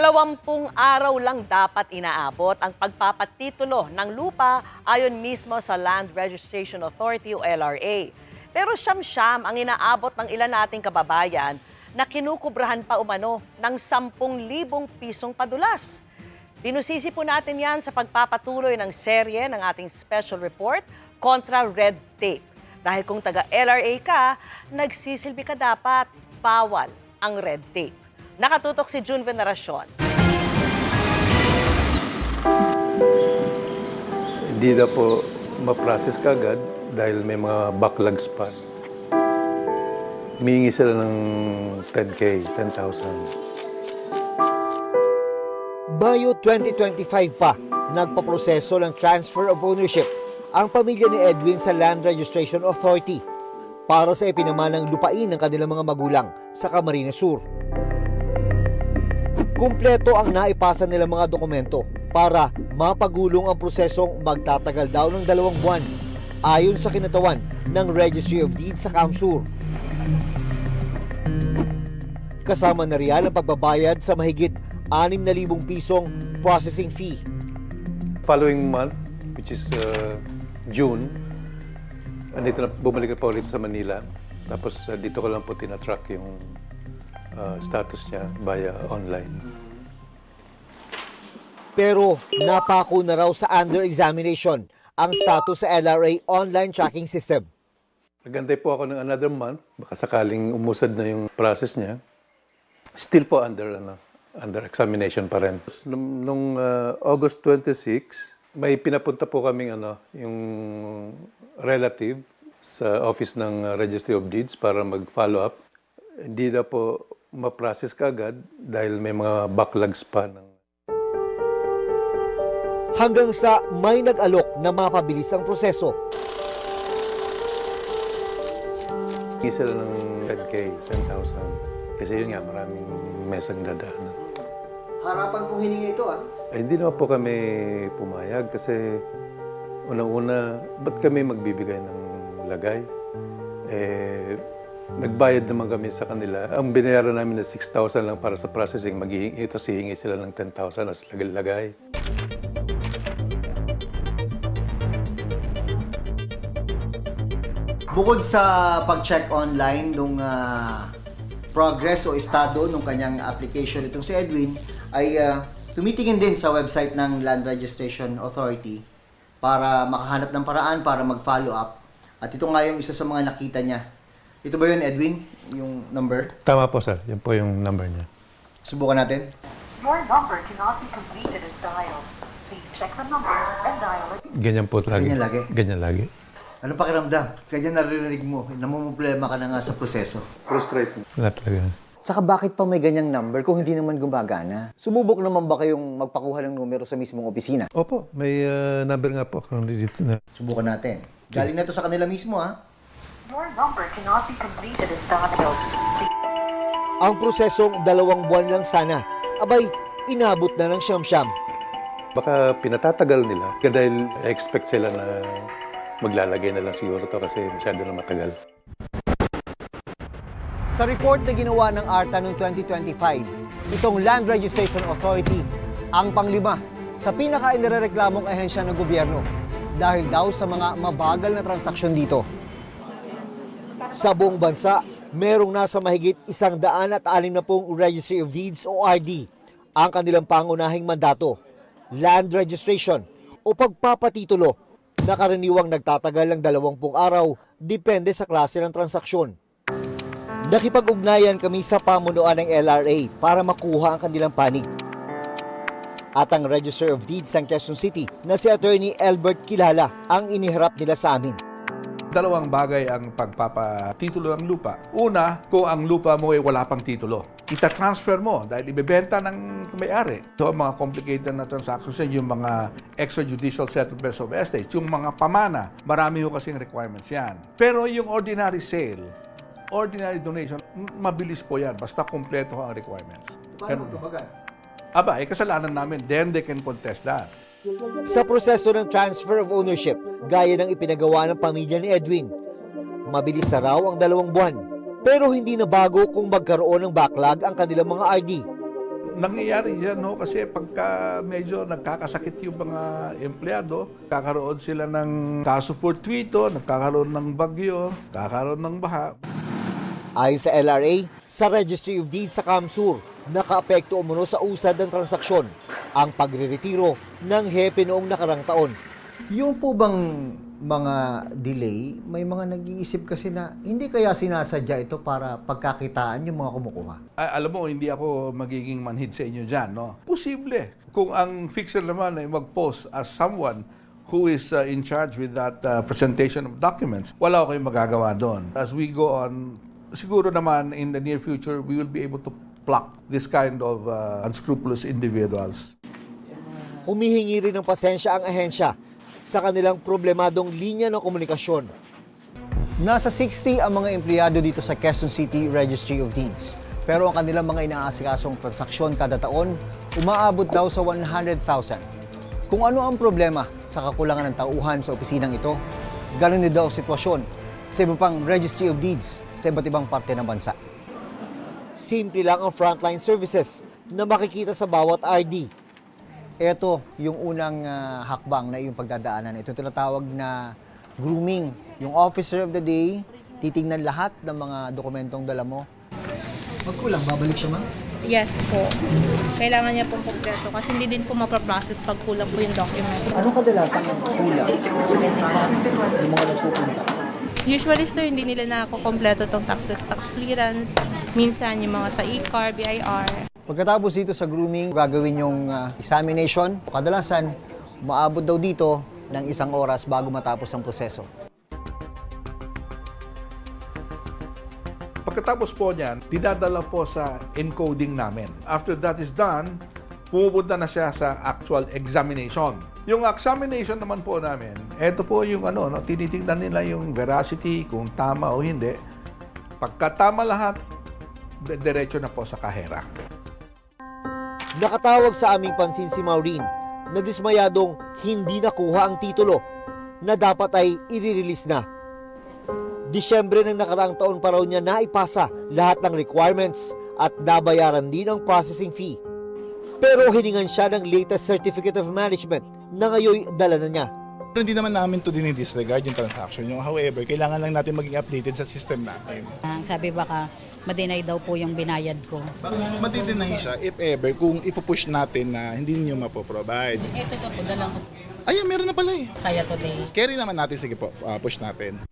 20 araw lang dapat inaabot ang pagpapatitulo ng lupa ayon mismo sa Land Registration Authority o LRA. Pero siyam-siyam ang inaabot ng ilan nating kababayan na kinukubrahan pa umano ng 10,000 pisong padulas. Binusisi po natin yan sa pagpapatuloy ng serye ng ating special report kontra red tape. Dahil kung taga-LRA ka, nagsisilbi ka dapat, bawal ang red tape. Nakatutok si June Veneracion. Hindi na po ma-process kagad dahil may mga backlogs pa. Humingi sila ng 10,000. Mayo 2025 pa, nagpaproseso ng transfer of ownership ang pamilya ni Edwin sa Land Registration Authority para sa ipinamanang lupain ng kanilang mga magulang sa Camarines Sur. Kumpleto ang naipasa nilang mga dokumento para mapagulong ang prosesong magtatagal daw ng 2 buwan ayon sa kinatawan ng Registry of Deeds sa CamSur. Kasama na riyan ang pagbabayad sa mahigit 6,000 pisong processing fee. Following month, which is June, bumalik na po ulit sa Manila. Tapos dito ko lang po tinatrack yung status niya via online. Pero napako na raw sa under examination ang status sa LRA online tracking system. Nagantay po ako ng another month, baka sakaling umusad na yung process niya. Still po under examination pa rin. Nung August 26, may pinapunta po kaming yung relative sa office ng Registry of Deeds para mag-follow up. Hindi na po ma-process kagad dahil may mga backlogs pa. Hanggang sa may nag-alok na mapabilis ang proseso. Hindi sila ng 10,000. Kasi yun nga, maraming mesang dadaanan. Harapan pong hiningi ito Hindi naman po kami pumayag kasi unang-una, ba't kami magbibigay ng lagay? Nagbayad naman kami sa kanila. Ang binayaran namin na 6,000 lang para sa processing, hihingi sila ng 10,000 as lagay. Bukod sa pag-check online nung progress o estado nung kanyang application itong si Edwin, ay tumitingin din sa website ng Land Registration Authority para makahanap ng paraan para mag-follow up. At ito nga yung isa sa mga nakita niya. Ito ba yun, Edwin? Yung number? Tama po, sir. Yan po yung number niya. Subukan natin. Your number cannot be completed as dialed. Please check the number and dial it. Ganyan po lagi. Ganyan lagi? Ganyan lagi. Ano pakiramdam? Kaya naririnig mo, namumblema ka na nga sa proseso. Frustrating. Wala talaga. Saka bakit pa may ganyang number kung hindi naman gumagana? Sumubok naman ba kayong magpakuha ng numero sa mismong opisina? Opo, may number nga po. Dito na. Subukan natin. Galing na to sa kanila mismo, ha? Your number cannot be completed as dialed. Ang prosesong 2 buwan lang sana, abay, inabot na ng siyam-siyam. Baka pinatatagal nila dahil expect sila na maglalagay na lang siguro to kasi masyado na matagal. Sa report na ginawa ng ARTA noong 2025, itong Land Registration Authority ang panglima sa pinaka-inirereklamong ahensya ng gobyerno dahil daw sa mga mabagal na transaksyon dito. Sa buong bansa, merong nasa mahigit 160 Registry of Deeds o RD ang kanilang pangunahing mandato, land registration o pagpapatitulo na karaniwang nagtatagal ng 20 araw depende sa klase ng transaksyon. Nakipag-ugnayan kami sa pamunuan ng LRA para makuha ang kanilang panig. At ang Register of Deeds ng Quezon City na si Attorney Albert Kilala ang iniharap nila sa amin. 2 bagay ang pagpapatitulo ng lupa. Una, kung ang lupa mo ay wala pang titulo, ita-transfer mo dahil ibebenta ng may-ari. So, mga complicated na transactions yan, yung mga extrajudicial settlements of estates, yung mga pamana, marami ho kasing requirements yan. Pero yung ordinary sale, ordinary donation, mabilis po yan, basta kumpleto ho ang requirements. Paano tumagal? Aba, kasalanan namin, then they can contest that. Sa proseso ng transfer of ownership, gaya ng ipinagawa ng pamilya ni Edwin, mabilis na raw ang 2 buwan. Pero hindi na bago kung magkaroon ng backlog ang kanilang mga RD. Nangyayari yan kasi pagka medyo nagkakasakit yung mga empleyado, kakaroon sila ng kaso fortuito, nagkakaroon ng bagyo, kakaroon ng baha. Ayon sa LRA, sa Registry of Deeds sa Kamsur, nakaapekto umano sa usad ng transaksyon ang pagre-retiro ng hepe noong nakarang taon. Yung po bang mga delay, may mga nag-iisip kasi na hindi kaya sinasadya ito para pagkakitaan yung mga kumukuha? Alam mo, hindi ako magiging manhid sa inyo dyan, no? Posible. Kung ang fixer naman ay mag-post as someone who is in charge with that presentation of documents, wala ko kayong magagawa doon. As we go on, siguro naman in the near future, we will be able to pluck this kind of unscrupulous individuals. Humihingi rin ng pasensya ang ahensya sa kanilang problemadong linya ng komunikasyon. Nasa 60 ang mga empleyado dito sa Quezon City Registry of Deeds. Pero ang kanilang mga inaasikasong transaksyon kada taon, umaabot daw sa 100,000. Kung ano ang problema sa kakulangan ng tauhan sa opisinang ito, ganun din daw ang sitwasyon sa iba pang Registry of Deeds sa iba't ibang parte ng bansa. Simple lang ang frontline services na makikita sa bawat RD. Ito yung unang hakbang na iyong pagdadaanan. Ito tinatawag na grooming. Yung officer of the day, titingnan lahat ng mga dokumentong dala mo. Magkulang, babalik siya, ma'am? Yes po. Kailangan niya pong kompleto kasi hindi din po mapaprocess pag kulang po yung document. Anong kadalasan ang kulang? Yung mga nagpupunta. Usually sir, hindi nila nakakompleto tong taxes, tax clearance. Minsan yung mga sa e-car, BIR. Pagkatapos dito sa grooming, gagawin yung examination. Kadalasan, maabot daw dito ng 1 oras bago matapos ang proseso. Pagkatapos po niyan, dinadala po sa encoding namin. After that is done, pumupunta na siya sa actual examination. Yung examination naman po namin, ito po yung tinitingnan nila yung veracity, kung tama o hindi. Pagka tama lahat, diretso na po sa kahera. Nakatawag sa aming pansin si Maureen na dismayadong hindi nakuha ang titulo na dapat ay i-release na. Disyembre ng nakaraang taon pa raw niya naipasa lahat ng requirements at nabayaran din ang processing fee. Pero hiningan siya ng latest Certificate of Management na ngayon dala na niya. Pero hindi naman namin to dinidisregard yung transaction. However, kailangan lang natin maging updated sa system natin. Sabi baka ma-deny daw po yung binayad ko. Madi-deny siya if ever kung ipupush natin na hindi niyo mapoprovide. Ito ka po, dalang ko Ayan, meron na pala eh. kaya today. Carry naman natin, sige po, push natin.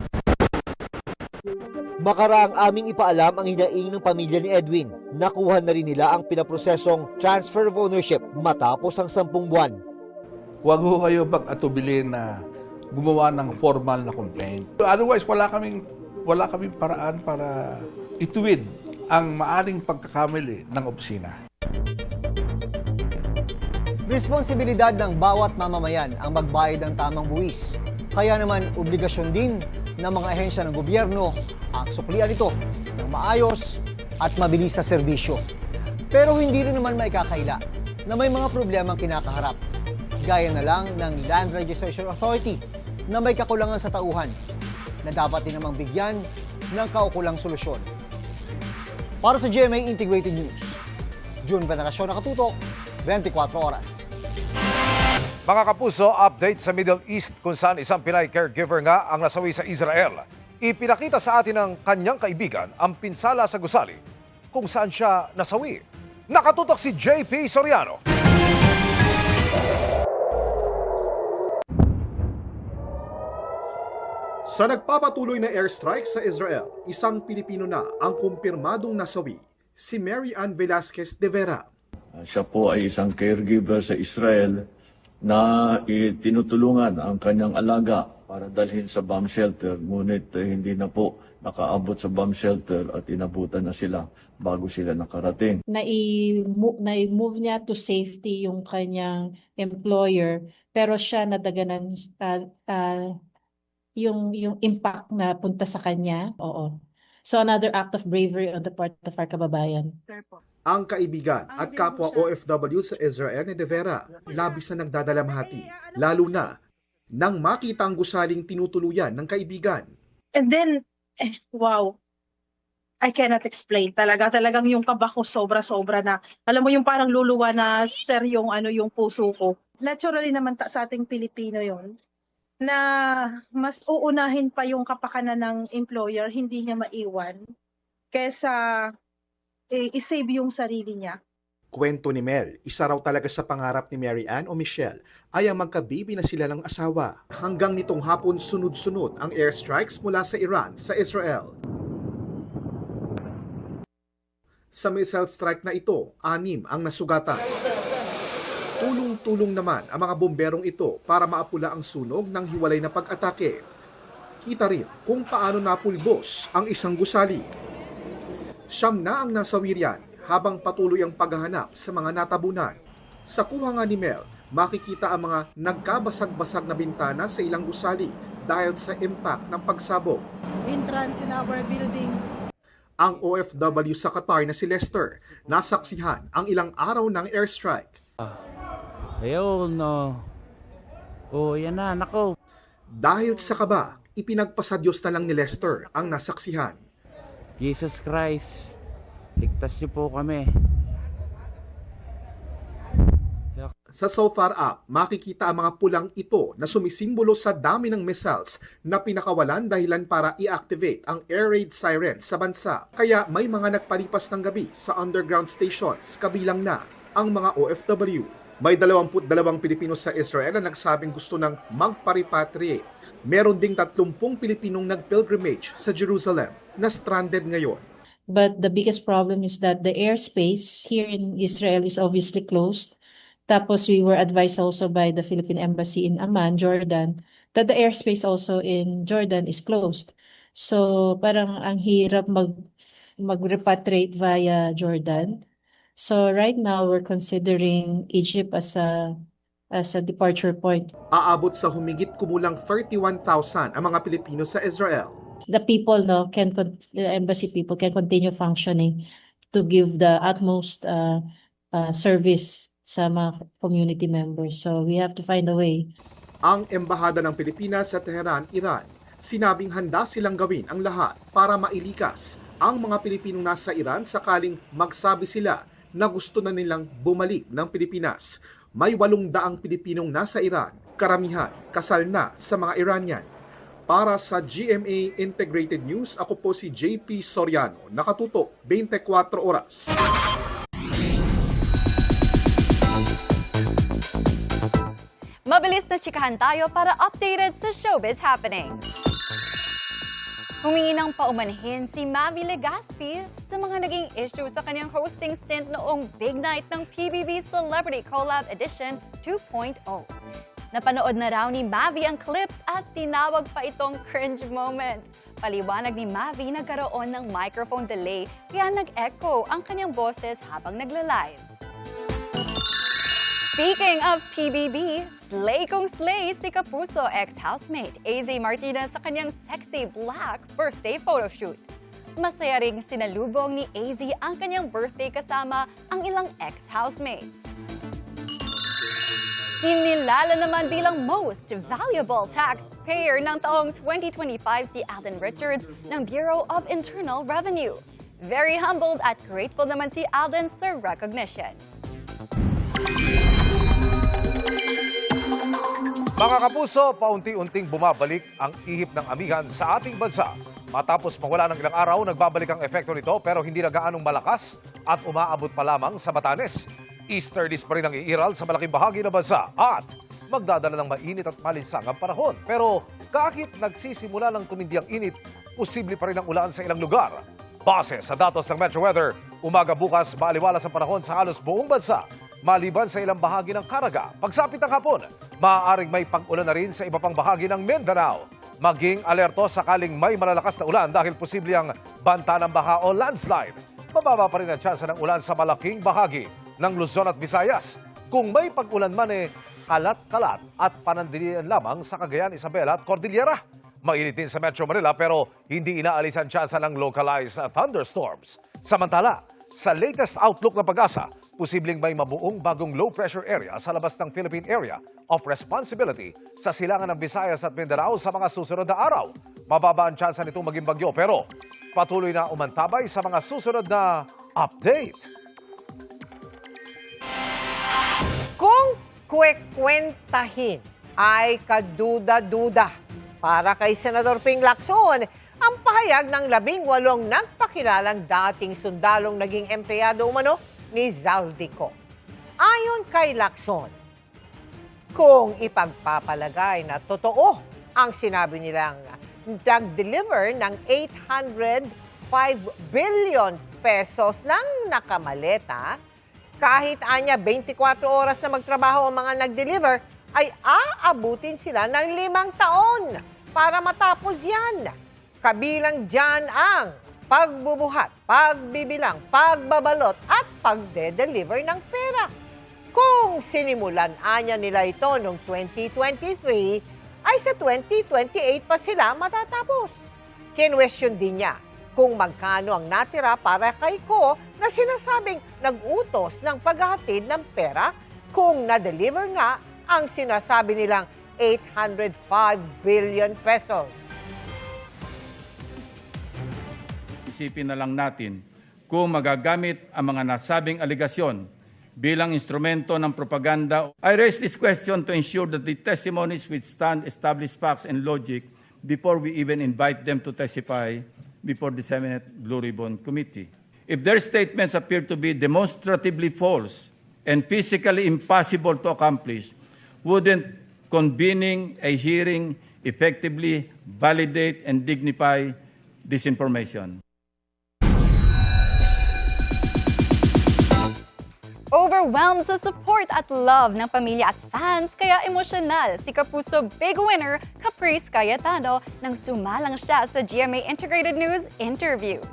Makaraang aming ipaalam ang hinaing ng pamilya ni Edwin. Nakuha na rin nila ang pinaprosesong transfer of ownership matapos ang 10 buwan. Huwag ho kayo pag-atubilin na gumawa ng formal na complaint. Otherwise, wala kaming paraan para ituwid ang maaring pagkakamali ng opisina. Responsibilidad ng bawat mamamayan ang magbayad ng tamang buwis. Kaya naman, obligasyon din ng mga ahensya ng gobyerno ang suklian ito ng maayos at mabilis na serbisyo. Pero hindi rin naman maikakaila na may mga problemang kinakaharap. Gaya na lang ng Land Registration Authority na may kakulangan sa tauhan na dapat din namang bigyan ng kaukulang solusyon. Para sa GMA Integrated News, June Veneracion, nakatutok, 24 oras. Mga kapuso, update sa Middle East kung saan isang Pinay caregiver nga ang nasawi sa Israel. Ipinakita sa atin ng kanyang kaibigan ang pinsala sa gusali kung saan siya nasawi. Nakatutok si JP Soriano. Sa nagpapatuloy na airstrike sa Israel, isang Pilipino na ang kumpirmadong nasawi, si Mary Ann Velasquez de Vera. Siya po ay isang caregiver sa Israel na tinutulungan ang kanyang alaga para dalhin sa bomb shelter. Ngunit hindi na po nakaabot sa bomb shelter at inabutan na sila bago sila nakarating. Na-move niya to safety yung kanyang employer, pero siya nadaganan yung impact na punta sa kanya. Oo. So another act of bravery on the part of our kababayan. Ang kaibigan at kapwa OFW sa Israel ni De Vera labis na nagdadalamhati, lalo na nang makita ang gusaling tinutuluyan ng kaibigan. And then, wow. I cannot explain. Talagang yung kaba ko sobra-sobra na. Alam mo yung parang luluwa na sir yung yung puso ko. Naturally naman sa ating Pilipino yon na mas uunahin pa yung kapakanan ng employer, hindi niya maiwan kaysa i-save yung sarili niya. Kwento ni Mel, isa raw talaga sa pangarap ni Mary Ann o Michelle ay ang magkabibi na sila ng asawa. Hanggang nitong hapon sunod-sunod ang airstrikes mula sa Iran sa Israel. Sa missile strike na ito, 6 ang nasugatan. Tulong-tulong naman ang mga bomberong ito para maapula ang sunog ng hiwalay na pag-atake. Kita rin kung paano napulbos ang isang gusali. 9 na ang nasawi riyan habang patuloy ang paghahanap sa mga natabunan. Sa kuha nga ni Mel, makikita ang mga nagkabasag-basag na bintana sa ilang gusali dahil sa impact ng pagsabog. Entrance in our building. Ang OFW sa Qatar na si Lester, nasaksihan ang ilang araw ng airstrike. Ayun, no. Oh, yan na, nako. Dahil sa kaba, ipinagpasa Diyos na lang ni Lester ang nasaksihan. Jesus Christ, ligtas niyo po kami. Sa SOFAR app, makikita ang mga pulang ito na sumisimbolo sa dami ng missiles na pinakawalan dahilan para i-activate ang air raid siren sa bansa. Kaya may mga nagpalipas ng gabi sa underground stations, kabilang na ang mga OFW. May 22 Pilipino sa Israel na nagsabing gusto ng magpa-repatriate. Meron ding 30 Pilipinong nag-pilgrimage sa Jerusalem na stranded ngayon. But the biggest problem is that the airspace here in Israel is obviously closed. Tapos we were advised also by the Philippine Embassy in Amman, Jordan, that the airspace also in Jordan is closed. So parang ang hirap mag-repatriate via Jordan. So right now we're considering Egypt as a departure point. Aabot sa humigit kumulang 31,000 ang mga Pilipino sa Israel. The people the embassy people can continue functioning to give the utmost service sa mga community members. So we have to find a way. Ang Embahada ng Pilipinas sa Tehran, Iran, sinabing handa silang gawin ang lahat para mailikas ang mga Pilipinong nasa Iran sakaling magsabi sila na gusto na nilang bumalik ng Pilipinas. May 800 Pilipinong nasa Iran, karamihan kasal na sa mga Iranian. Para sa GMA Integrated News, ako po si JP Soriano, nakatutok 24 oras. Mabilis na chikahan tayo para updated sa showbiz happening. Humingi ng paumanhin si Mavi Legaspi sa mga naging issue sa kanyang hosting stint noong Big Night ng PBB Celebrity Collab Edition 2.0. Napanood na raw ni Mavi ang clips at tinawag pa itong cringe moment. Paliwanag ni Mavi, nagkaroon ng microphone delay kaya nag-echo ang kanyang boses habang nagla-live. Speaking of PBB, slay kong slay si Kapuso ex-housemate AZ Martinez sa kanyang sexy black birthday photoshoot. Masaya ring sinalubong ni AZ ang kanyang birthday kasama ang ilang ex-housemates. Kinilala naman bilang most valuable taxpayer ng taong 2025 si Alden Richards ng Bureau of Internal Revenue. Very humbled at grateful naman si Alden sa recognition. Mga kapuso, paunti-unting bumabalik ang ihip ng amihan sa ating bansa. Matapos mawala ng ilang araw, nagbabalik ang epekto nito pero hindi na gaanong malakas at umaabot pa lamang sa Batanes. Easterlies pa rin ang iiral sa malaking bahagi ng bansa at magdadala ng mainit at malinsangang panahon. Pero kahit nagsisimula ng tumindi ang init, posible pa rin ang ulan sa ilang lugar. Base sa datos ng Metro Weather, umaga bukas maaliwalas ang panahon sa halos buong bansa. Maliban sa ilang bahagi ng Caraga, pagsapit ng hapon, maaaring may pag-ulan na rin sa iba pang bahagi ng Mindanao. Maging alerto sakaling may malalakas na ulan dahil posible ang banta ng baha o landslide. Mababa pa rin ang tsansa ng ulan sa malaking bahagi ng Luzon at Visayas. Kung may pag-ulan man kalat-kalat at panandalian lamang sa Cagayan, Isabela at Cordillera. Mainit din sa Metro Manila pero hindi inaalis ang tsansa ng localized thunderstorms. Samantala, sa latest outlook ng Pag-asa, posibleng may mabuong bagong low-pressure area sa labas ng Philippine Area of Responsibility sa silangan ng Visayas at Mindanao sa mga susunod na araw. Mababa ang tsansa nitong maging bagyo pero patuloy na umantabay sa mga susunod na update. Kung kwekwentahin ay kaduda-duda para kay Senador Ping Lacson, ang pahayag ng 18 nagpakilalang dating sundalong naging empleyado umano ni Zaldico. Ayon kay Lacson, kung ipagpapalagay na totoo ang sinabi nilang nag-deliver ng 805 billion pesos ng nakamaleta, kahit anya 24 oras na magtrabaho ang mga nag-deliver, ay aabutin sila ng 5 taon para matapos yan. Kabilang dyan ang pagbubuhat, pagbibilang, pagbabalot at pagde-deliver ng pera. Kung sinimulan anya nila ito noong 2023, ay sa 2028 pa sila matatapos. Kinwestiyon din niya kung magkano ang natira para kay Ko na sinasabing nag-utos ng paghahatid ng pera kung na-deliver nga ang sinasabi nilang 805 billion pesos. Isipin na lang natin kung magagamit ang mga nasabing aligasyon bilang instrumento ng propaganda. I raise this question to ensure that the testimonies withstand established facts and logic before we even invite them to testify before the Senate Blue Ribbon Committee. If their statements appear to be demonstratively false and physically impossible to accomplish, wouldn't convening a hearing effectively validate and dignify this information? Overwhelmed sa support at love ng pamilya at fans, kaya emosyonal si Kapuso Big Winner Caprice Cayetano nang sumalang siya sa GMA Integrated News interviews.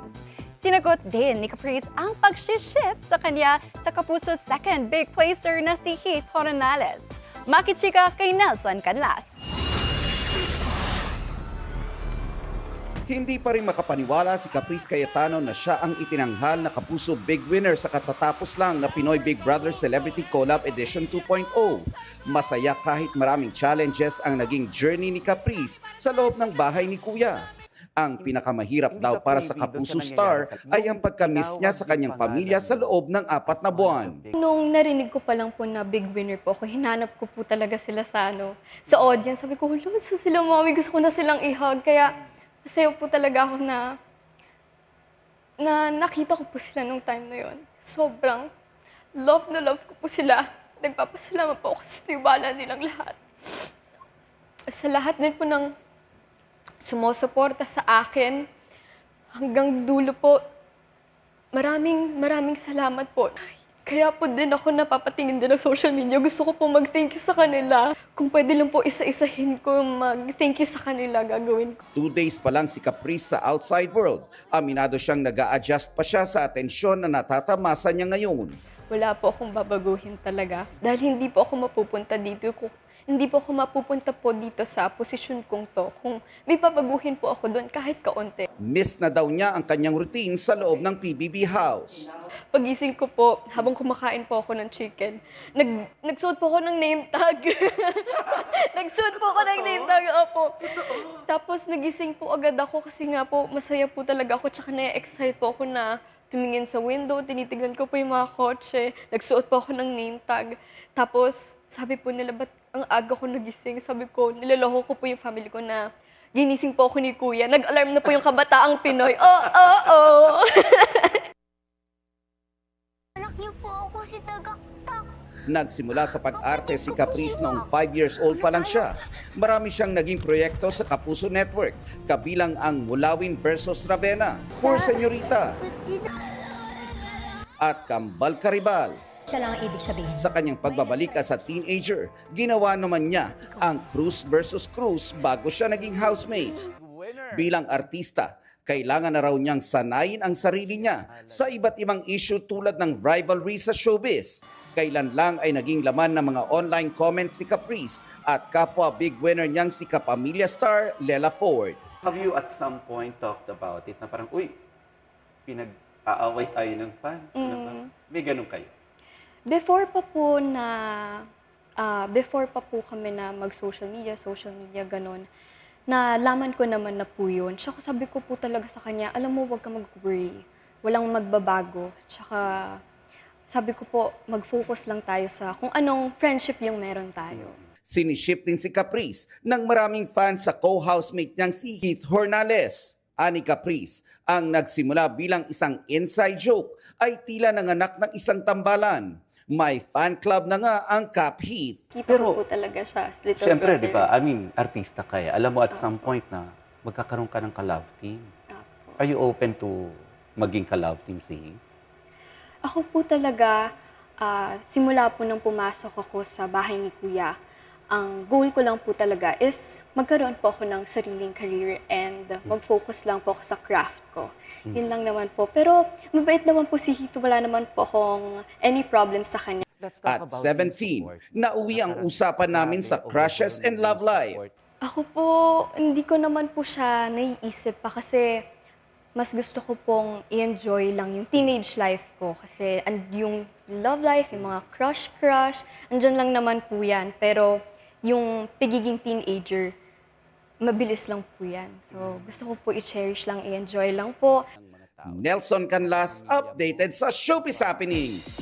Sinagot din ni Caprice ang pag-ship sa kanya sa Kapuso's second big placer na si Heath Coronales. Makichika kay Nelson Canlas. Hindi pa rin makapaniwala si Caprice Cayetano na siya ang itinanghal na Kapuso Big Winner sa katatapos lang na Pinoy Big Brother Celebrity Collab Edition 2.0. Masaya kahit maraming challenges ang naging journey ni Caprice sa loob ng bahay ni Kuya. Ang pinakamahirap daw para sa Kapuso Star ay ang pagka-miss niya sa kanyang pamilya sa loob ng 4 na buwan. Nung narinig ko pa lang po na Big Winner po ako, hinanap ko po talaga sila sa audience. Sabi ko, Lord, sa sila mami, gusto ko na silang i-hug. Kaya masaya po talaga ako na nakita ko po sila nung time na yon. Sobrang love na love ko po sila. Nagpapasalamat po ako sa tiwala nilang lahat. Sa lahat din po ng sumusuporta sa akin hanggang dulo po. Maraming salamat po. Kaya po din ako napapatingin din ng social media. Gusto ko po mag-thank you sa kanila. Kung pwede lang po isa-isahin ko mag-thank you sa kanila, gagawin ko. 2 days pa lang si Caprice sa outside world. Aminado siyang nag-a-adjust pa siya sa atensyon na natatamasa niya ngayon. Wala po akong babaguhin talaga. Dahil hindi po ako mapupunta dito. Hindi po ako mapupunta po dito sa posisyon kong to. Kung may babaguhin po ako doon kahit kaunti. Miss na daw niya ang kanyang routine sa loob ng PBB house. Pagising ko po, habang kumakain po ako ng chicken, nagsuot po ako ng name tag. Nagsuot po ako ng name tag, opo. Tapos nagising po agad ako kasi nga po masaya po talaga ako. Tsaka na-excite po ako na tumingin sa window, tinitignan ko po yung mga kotse. Nagsuot po ako ng name tag. Tapos sabi po nila, ba't ang aga ko nagising? Sabi ko, niloloko ko po yung family ko na ginising po ako ni Kuya. Nag-alarm na po yung kabataang Pinoy. Oh. Anak niyo po ako si Tagaktak. Nagsimula sa pag-arte si Caprice noong 5 years old pa lang siya. Marami siyang naging proyekto sa Kapuso Network, kabilang ang Mulawin versus Ravenna, For Señorita, at Kambal Karibal. Siya lang ang ibig sabihin. Sa kanyang pagbabalik as a teenager, ginawa naman niya ang Cruz versus Cruz bago siya naging housemate. Bilang artista, kailangan na raw niyang sanayin ang sarili niya sa iba't ibang issue tulad ng rivalry sa showbiz. Kailan lang ay naging laman ng mga online comments si Caprice at kapwa Big Winner niyang si kapamilya star Lela Ford. Have you at some point talked about it na parang, pinag-aaway tayo ng fans? May ganun kayo? Before pa po kami na mag-social media ganon, nalaman ko naman na po yun. Tsaka sabi ko po talaga sa kanya, alam mo, huwag ka mag-worry. Walang magbabago. Tsaka sabi ko po, mag-focus lang tayo sa kung anong friendship yung meron tayo. Siniship din si Caprice ng maraming fans sa co-housemate niyang si Heath Hornales. Ani Caprice, ang nagsimula bilang isang inside joke ay tila nanganak ng isang tambalan. May fan club na nga ang Cap Heath. Kita ko po talaga siya as little Siyempre, brother. di ba? I mean, artista ka eh. Alam mo at some point na magkakaroon ka ng ka-love team. Are you open to maging ka-love team si Heath? Ako po talaga, simula po nang pumasok ako sa bahay ni Kuya, ang goal ko lang po talaga is magkaroon po ako ng sariling career and mag-focus lang po ako sa craft ko. Yun lang naman po. Pero mabait naman po si Heath. Wala naman po akong any problem sa kanya. At 17, nauwi ang usapan namin sa crushes and love life. Ako po, hindi ko naman po siya naiisip pa kasi mas gusto ko pong i-enjoy lang yung teenage life ko. Kasi yung love life, yung mga crush, andyan lang naman po yan. Pero yung pagiging teenager, mabilis lang po yan. So gusto ko po i-cherish lang, i-enjoy lang po. Nelson Canlas, updated sa Showbiz Happenings.